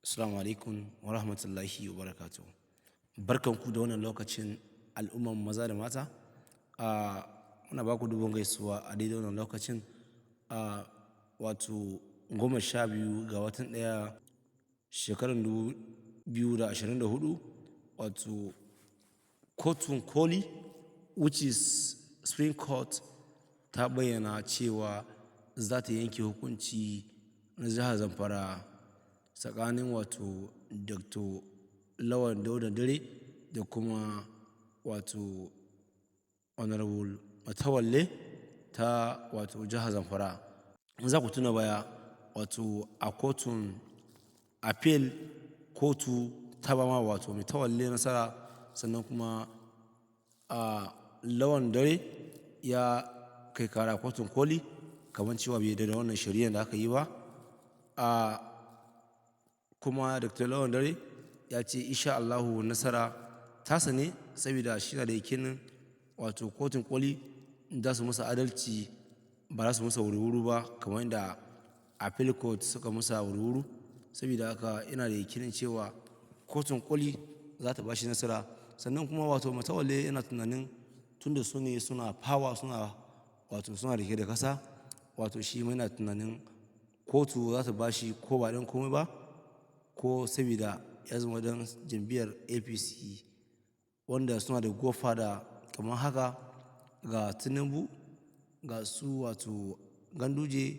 Assalamu alaikum wa rahmatullahi wa barakatuhu. Barkanku da wannan lokacin al'umman maza da mata. Muna ba ku dubin gaisuwa a daidai wannan lokacin. Wato 12 ga watan ɗaya shekarar 2024, wato kotun koli, which is Supreme Court, ta bayyana cewa za ta yanke hukunci na jihar Zamfara tsakanin wato Dr. Lawan Dauda Dare da kuma wato Honorable Matawalle ta wato jihar Zamfara. Za ku tuna baya, wato a kotun appeal, kotu ta ba ma wato Matawalle nasara, sannan kuma Lawan Dare ya kai kara kotun koli kamar cewa bai yarda da wannan shari'ar da aka yi ba. Kuma Dr. Lawan Dare ya ce insha Allahu nasara tasa ne, saboda shi na da yakinin wato kotun koli za su masa adalci, ba za su masa wuri-wuri ba kamar yadda appeal court suka masa wuri-wuri. Saboda haka ina da yakinin cewa kotun koli za ta ba shi nasara. Sannan kuma wato Matawalle yana tunanin tunda su ne suna power, suna rike da kasa, wato shi ma yana tunanin kotu za ta ba shi ko ba don komai ba, ko saboda ya zama don jam'iyyar APC wanda suna da godfather kamar haka ga Tinubu, ga su wato Ganduje,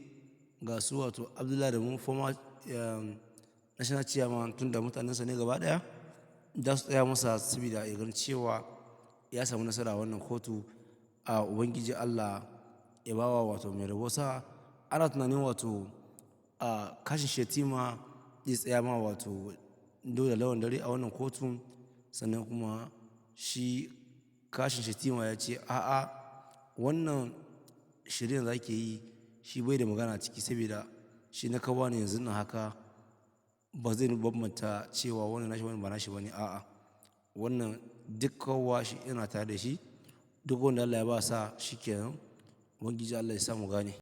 ga su wato Abdullahi Adamu, former national chairman, tun da mutanensa ne gaba ɗaya, da su tsaya masa saboda ya gani cewa ya samu nasara a wannan kotu. Ubangiji Allah ya bawa wato mai rabo sa'a. Ana tunanin wato Kashim Shettima zai tsaya ma wato Dauda Lawan Dare a wannan kotun, sannan kuma shi Kashim Shettima ya ce a'a, wannan shari'ar da ake yi shi bai da magana ciki, saboda shi na kawo ne yanzu nan haka, ba zai bambanta cewa wannan nashi wani ba nashi bane. A'a, wannan duk kowa shi yana tare da shi, duk wanda Allah ya ba sa shi kenan. Ubangiji Allah ya sa mu gane.